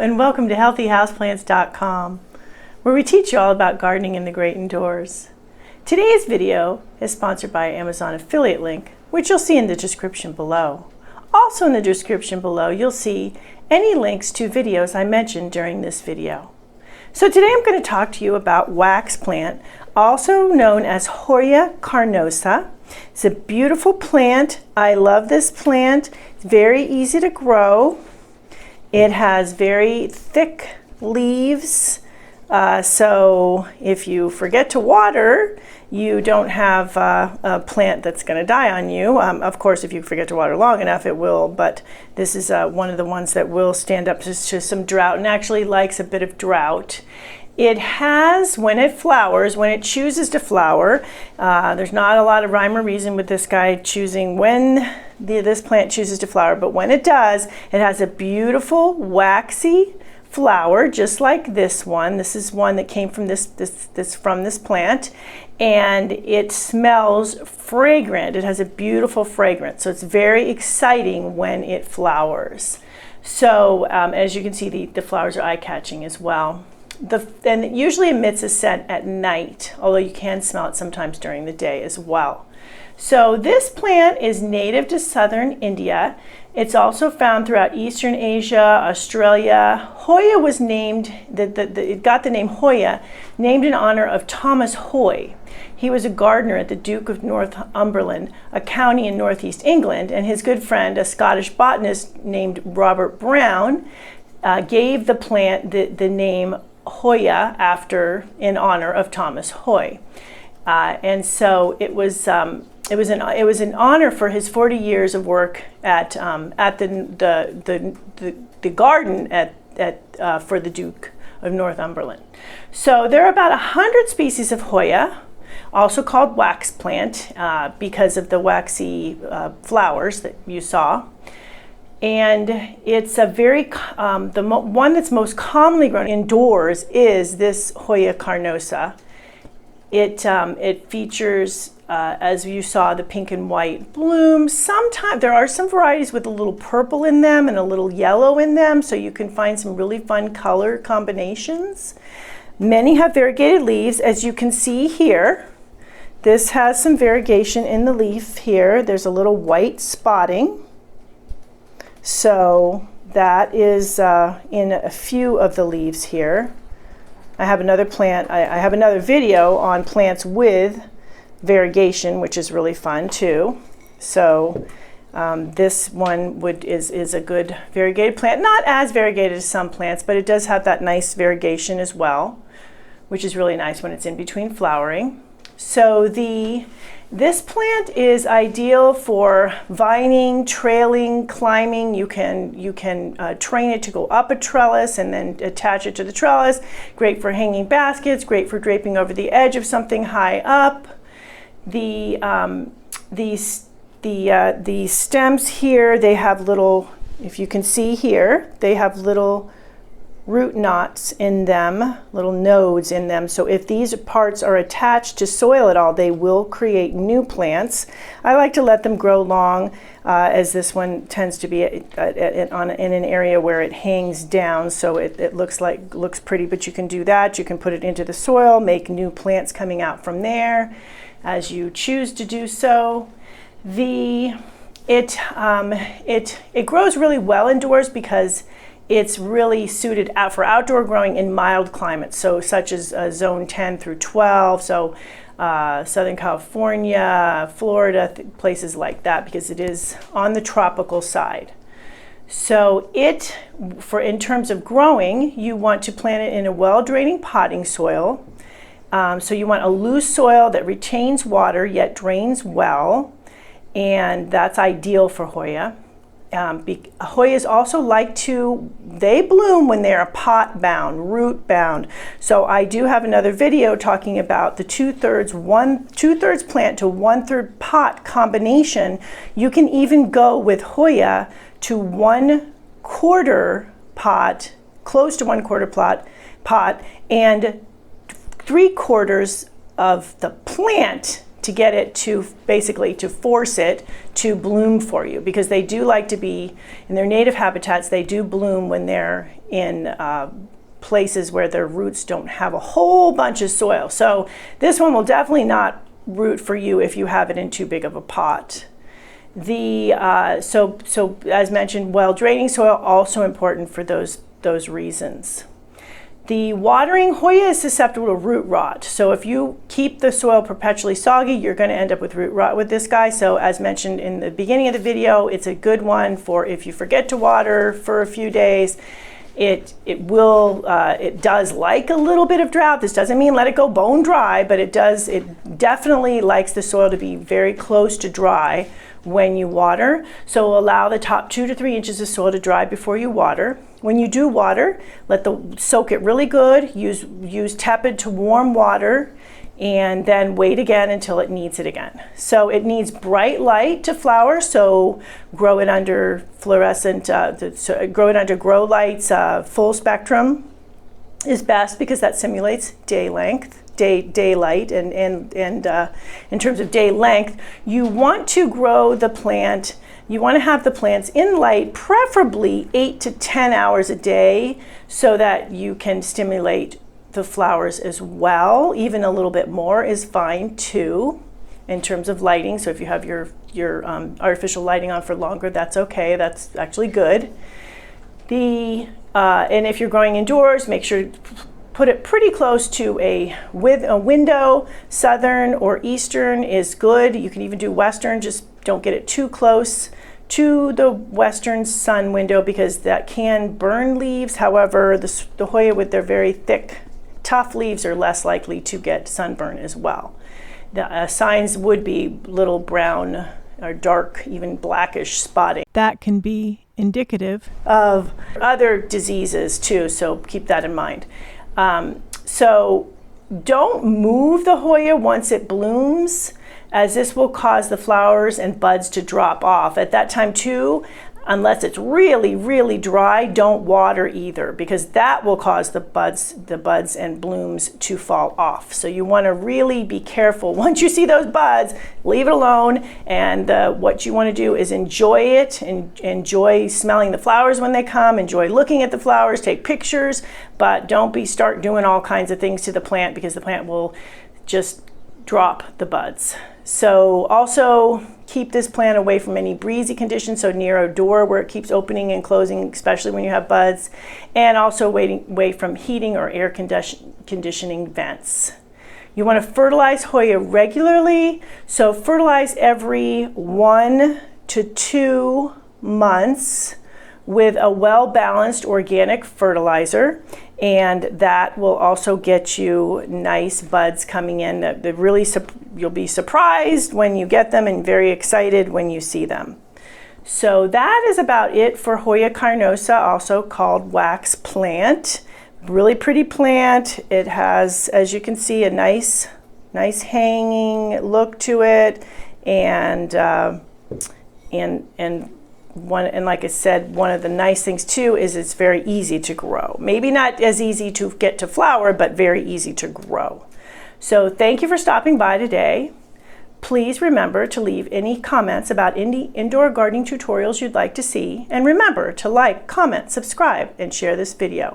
and welcome to healthyhouseplants.com, where we teach you all about gardening in the great indoors. Today's video is sponsored by Amazon affiliate link, which you'll see in the description below. Also in the description below, you'll see any links to videos I mentioned during this video. So today I'm going to talk to you about wax plant, also known as Hoya carnosa. It's a beautiful plant. I love this plant. It's very easy to grow. It has very thick leaves, so if you forget to water, you don't have a plant that's going to die on you. Of course, if you forget to water long enough, it will, but this is one of the ones that will stand up to some drought and actually likes a bit of drought. It has, when it flowers, when it chooses to flower, there's not a lot of rhyme or reason with this guy choosing when this plant chooses to flower, but when it does, it has a beautiful waxy flower, just like this one. This is one that came from this plant, and it smells fragrant. It has a beautiful fragrance, so it's very exciting when it flowers. So as you can see, the flowers are eye-catching as well. And it usually emits a scent at night, although you can smell it sometimes during the day as well. So this plant is native to southern India. It's also found throughout Eastern Asia, Australia. Hoya was named, it got the name Hoya, named in honor of Thomas Hoy. He was a gardener at the Duke of Northumberland, a county in northeast England, and his good friend, a Scottish botanist named Robert Brown, gave the plant the name Hoya in honor of Thomas Hoy. And so it was an honor for his 40 years of work at the garden for the Duke of Northumberland. So there are about 100 species of Hoya, also called wax plant, because of the waxy flowers that you saw. And it's a very, the one that's most commonly grown indoors is this Hoya carnosa. It features, as you saw, the pink and white blooms. Sometimes there are some varieties with a little purple in them and a little yellow in them, so you can find some really fun color combinations. Many have variegated leaves, as you can see here. This has some variegation in the leaf here. There's a little white spotting. So that is in a few of the leaves here. I have another plant, I have another video on plants with variegation, which is really fun too. So this one is a good variegated plant. Not as variegated as some plants, but it does have that nice variegation as well, which is really nice when it's in between flowering. So this plant is ideal for vining, trailing, climbing. You can train it to go up a trellis and then attach it to the trellis. Great for hanging baskets, great for draping over the edge of something high up. The stems here, they have little, if you can see here, they have little root knots in them, little nodes in them. So if these parts are attached to soil at all, they will create new plants. I like to let them grow long, as this one tends to be in an area where it hangs down, so it looks pretty, but you can do that. You can put it into the soil, make new plants coming out from there as you choose to do so. It grows really well indoors because it's really suited out for outdoor growing in mild climates, so such as zone 10 through 12, so Southern California, Florida, places like that, because it is on the tropical side. So in terms of growing, you want to plant it in a well-draining potting soil. So you want a loose soil that retains water yet drains well, and that's ideal for Hoya. Hoyas also they bloom when they're pot bound, root bound. So I do have another video talking about the two-thirds plant to one-third pot combination. You can even go with Hoya to 1/4 pot, close to 1/4 pot, and 3/4 of the plant to get it to basically to force it to bloom for you, because they do like to be in their native habitats. They do bloom when they're in places where their roots don't have a whole bunch of soil. So this one will definitely not root for you if you have it in too big of a pot. So as mentioned, well draining soil also important for those reasons. The watering Hoya is susceptible to root rot. So if you keep the soil perpetually soggy, you're going to end up with root rot with this guy. So as mentioned in the beginning of the video, it's a good one for if you forget to water for a few days. It does like a little bit of drought. This doesn't mean let it go bone dry, but it definitely likes the soil to be very close to dry when you water. So allow the top 2 to 3 inches of soil to dry before you water. When you do water, soak it really good. Use tepid to warm water, and then wait again until it needs it again. So it needs bright light to flower, so grow it under fluorescent, grow it under grow lights. Full spectrum is best because that simulates daylight, and in terms of day length, you want to grow the plant. You want to have the plants in light, preferably 8 to 10 hours a day, so that you can stimulate the flowers as well. Even a little bit more is fine too in terms of lighting. So if you have your artificial lighting on for longer, that's okay. That's actually good. And if you're growing indoors, make sure to put it pretty close to a window. Southern or eastern is good. You can even do western, just don't get it too close to the western sun window because that can burn leaves. However, the Hoya with their very thick, tough leaves are less likely to get sunburn as well. The signs would be little brown or dark, even blackish spotting. That can be indicative of other diseases too, so keep that in mind. So don't move the Hoya once it blooms, as this will cause the flowers and buds to drop off. At that time too, unless it's really, really dry, don't water either, because that will cause the buds and blooms to fall off. So you want to really be careful. Once you see those buds, leave it alone, and what you want to do is enjoy it, and enjoy smelling the flowers when they come, enjoy looking at the flowers, take pictures, but don't start doing all kinds of things to the plant, because the plant will just drop the buds. So also keep this plant away from any breezy conditions, so near a door where it keeps opening and closing, especially when you have buds, and also away from heating or air conditioning vents. You want to fertilize Hoya regularly, so fertilize every 1 to 2 months with a well-balanced organic fertilizer, and that will also get you nice buds coming in. You'll be surprised when you get them and very excited when you see them. So that is about it for Hoya carnosa, also called wax plant. Really pretty plant. It has, as you can see, a nice hanging look to it, and like I said, one of the nice things too is it's very easy to grow. Maybe not as easy to get to flower, but very easy to grow. So thank you for stopping by today. Please remember to leave any comments about any indoor gardening tutorials you'd like to see. And remember to like, comment, subscribe, and share this video.